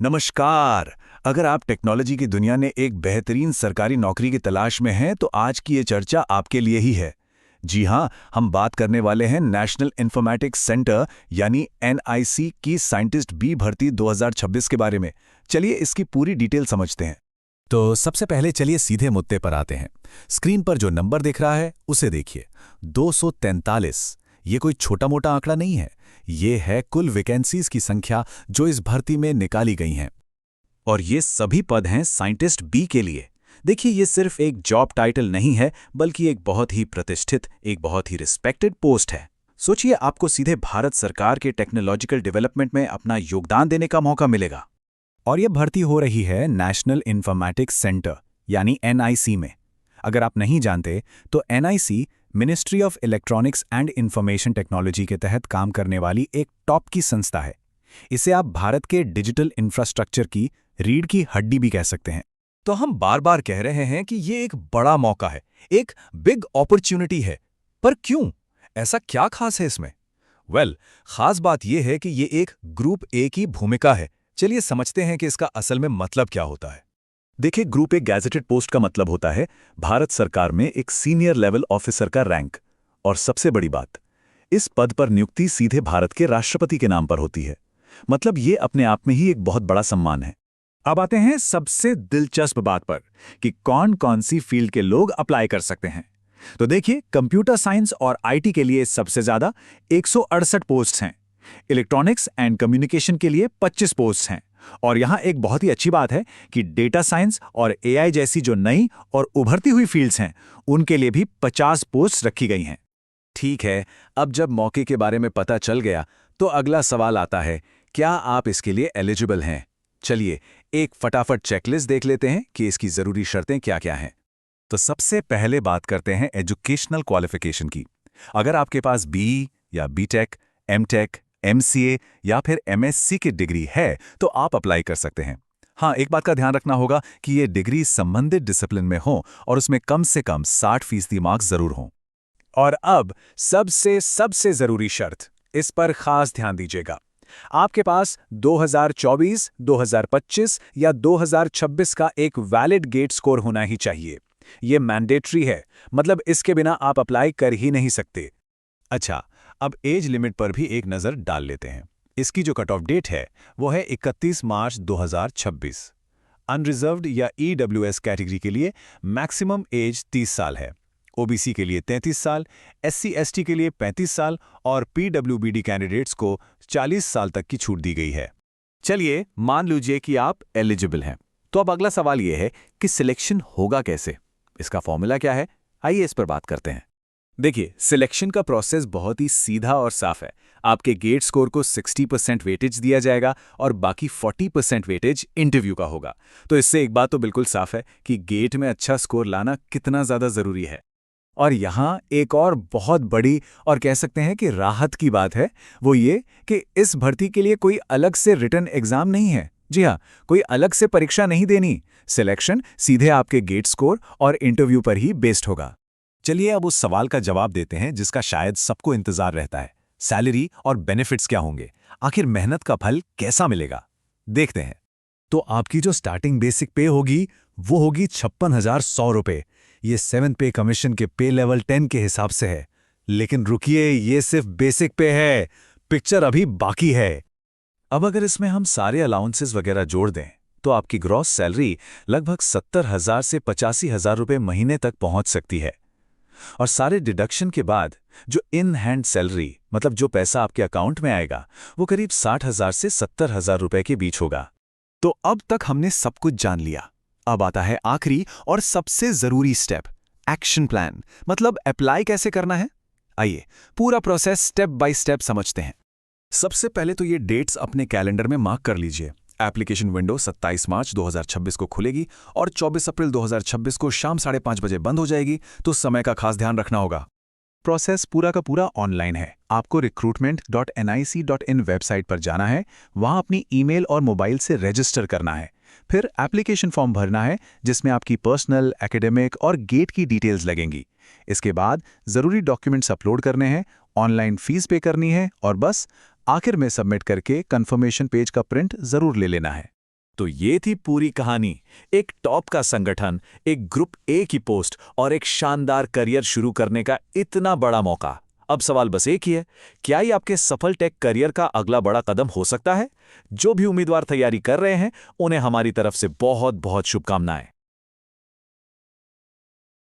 नमस्कार। अगर आप टेक्नोलॉजी की दुनिया में एक बेहतरीन सरकारी नौकरी की तलाश में हैं तो आज की ये चर्चा आपके लिए ही है। जी हाँ, हम बात करने वाले हैं नेशनल इंफॉर्मेटिक्स सेंटर यानी एनआईसी की साइंटिस्ट बी भर्ती 2026 के बारे में। चलिए इसकी पूरी डिटेल समझते हैं। तो सबसे पहले चलिए सीधे मुद्दे पर आते हैं। स्क्रीन पर जो नंबर दिख रहा है उसे देखिए, 243। ये कोई छोटा मोटा आंकड़ा नहीं है, ये है कुल वैकेंसीज की संख्या जो इस भर्ती में निकाली गई हैं। और ये सभी पद हैं साइंटिस्ट बी के लिए। देखिए, ये सिर्फ एक जॉब टाइटल नहीं है, बल्कि एक बहुत ही प्रतिष्ठित, एक बहुत ही रिस्पेक्टेड पोस्ट है। सोचिए, आपको सीधे भारत सरकार के टेक्नोलॉजिकल डेवलपमेंट में अपना योगदान देने का मौका मिलेगा। और ये भर्ती हो रही है नेशनल इंफॉर्मेटिक्स सेंटर यानी एनआईसी में। अगर आप नहीं जानते तो NIC ministry of electronics and information technology के तहत काम करने वाली एक टॉप की संस्था है। इसे आप भारत के डिजिटल इंफ्रास्ट्रक्चर की रीढ़ की हड्डी भी कह सकते हैं। तो हम बार बार कह रहे हैं कि ये एक बड़ा मौका है, एक बिग अपॉर्चुनिटी है। पर क्यों? ऐसा क्या खास है इसमें? खास बात यह है कि ये एक ग्रुप ए की भूमिका है। चलिए समझते हैं कि इसका असल में मतलब क्या होता है। देखिए, ग्रुप ए गैजेटेड पोस्ट का मतलब होता है भारत सरकार में एक सीनियर लेवल ऑफिसर का रैंक। और सबसे बड़ी बात, इस पद पर नियुक्ति सीधे भारत के राष्ट्रपति के नाम पर होती है। मतलब ये अपने आप में ही एक बहुत बड़ा सम्मान है। अब आते हैं सबसे दिलचस्प बात पर कि कौन कौन सी फील्ड के लोग अप्लाई कर सकते हैं। तो देखिए, कंप्यूटर साइंस और आईटी के लिए सबसे ज्यादा 168 पोस्ट हैं। इलेक्ट्रॉनिक्स एंड कम्युनिकेशन के लिए 25 पोस्ट हैं। और यहां एक बहुत ही अच्छी बात है कि डेटा साइंस और एआई जैसी जो नई और उभरती हुई फील्ड्स हैं, उनके लिए भी 50 पोस्ट रखी गई हैं। ठीक है, अब जब मौके के बारे में पता चल गया तो अगला सवाल आता है, क्या आप इसके लिए एलिजिबल हैं? चलिए एक फटाफट चेकलिस्ट देख लेते हैं कि इसकी जरूरी शर्तें क्या क्या हैं। तो सबसे पहले बात करते हैं एजुकेशनल क्वालिफिकेशन की। अगर आपके पास बीई या बीटेक, एमटेक, एमसीए या फिर एमएससी की डिग्री है तो आप अप्लाई कर सकते हैं। हाँ, एक बात का ध्यान रखना होगा कि ये डिग्री संबंधित डिसिप्लिन में हो और उसमें कम से कम 60% मार्क्स जरूर हों। और अब सबसे जरूरी शर्त, इस पर खास ध्यान दीजिएगा। आपके पास 2024, 2025 या 2026 का एक वैलिड गेट स्कोर होना ही चाहिए। ये मैंडेटरी है, मतलब इसके बिना आप अप्लाई कर ही नहीं सकते। अच्छा, अब एज लिमिट पर भी एक नज़र डाल लेते हैं। इसकी जो कट ऑफ डेट है वो है 31 मार्च 2026। अनरिजर्व्ड या ईडब्ल्यूएस कैटेगरी के लिए मैक्सिमम एज 30 साल है, ओबीसी के लिए 33 साल, एससी एसटी के लिए 35 साल और पीडब्ल्यूबीडी कैंडिडेट्स को 40 साल तक की छूट दी गई है। चलिए मान लीजिए कि आप एलिजिबल हैं, तो अब अगला सवाल यह है कि सिलेक्शन होगा कैसे? इसका फॉर्मूला क्या है? आइए इस पर बात करते हैं। देखिए, सिलेक्शन का प्रोसेस बहुत ही सीधा और साफ है। आपके गेट स्कोर को 60% वेटेज दिया जाएगा और बाकी 40% वेटेज इंटरव्यू का होगा। तो इससे एक बात तो बिल्कुल साफ है कि गेट में अच्छा स्कोर लाना कितना ज़्यादा ज़रूरी है। और यहाँ एक और बहुत बड़ी और कह सकते हैं कि राहत की बात है, वो ये कि इस भर्ती के लिए कोई अलग से रिटन एग्जाम नहीं है। जी हाँ, कोई अलग से परीक्षा नहीं देनी। सिलेक्शन सीधे आपके गेट स्कोर और इंटरव्यू पर ही बेस्ड होगा। चलिए अब उस सवाल का जवाब देते हैं जिसका शायद सबको इंतजार रहता है। सैलरी और बेनिफिट्स क्या होंगे? आखिर मेहनत का फल कैसा मिलेगा? देखते हैं। तो आपकी जो स्टार्टिंग बेसिक पे होगी वो होगी 56,100 रुपये। ये 7th पे कमीशन के पे लेवल 10 के हिसाब से है। लेकिन रुकिए, ये सिर्फ बेसिक पे है, पिक्चर अभी बाकी है। अब अगर इसमें हम सारे अलाउंसेस वगैरह जोड़ दें तो आपकी ग्रॉस सैलरी लगभग 70,000 से 85,000 रुपये महीने तक पहुंच सकती है। और सारे डिडक्शन के बाद जो इन हैंड सैलरी, मतलब जो पैसा आपके अकाउंट में आएगा, वो करीब 60,000 से 70,000 रुपए के बीच होगा। तो अब तक हमने सब कुछ जान लिया। अब आता है आखिरी और सबसे जरूरी स्टेप, एक्शन प्लान, मतलब अप्लाई कैसे करना है। आइए पूरा प्रोसेस स्टेप बाय स्टेप समझते हैं। सबसे पहले तो ये डेट्स अपने कैलेंडर में मार्क कर लीजिए। एप्लीकेशन विंडो 27 मार्च 2026 को खुलेगी और 24 अप्रैल 2026 को शाम 5:30 बजे बंद हो जाएगी, तो समय का खास ध्यान रखना होगा। प्रोसेस पूरा का पूरा ऑनलाइन है। आपको recruitment.nic.in वेबसाइट पर जाना है, वहां अपनी ईमेल और मोबाइल से रजिस्टर करना है। फिर एप्लीकेशन फॉर्म भरना है जिसमें आपकी पर्सनल, एकेडमिक और गेट की डिटेल्स लगेंगी। इसके बाद ज़रूरी डॉक्यूमेंट्स अपलोड करने हैं, ऑनलाइन फीस पे करनी है और बस आखिर में सबमिट करके कंफर्मेशन पेज का प्रिंट ज़रूर ले लेना है। तो ये थी पूरी कहानी। एक टॉप का संगठन, एक ग्रुप ए की पोस्ट और एक शानदार करियर शुरू करने का इतना बड़ा मौका। अब सवाल बस एक ही है, क्या ये आपके सफल टेक करियर का अगला बड़ा कदम हो सकता है? जो भी उम्मीदवार तैयारी कर रहे हैं, उन्हें हमारी तरफ से बहुत बहुत शुभकामनाएं।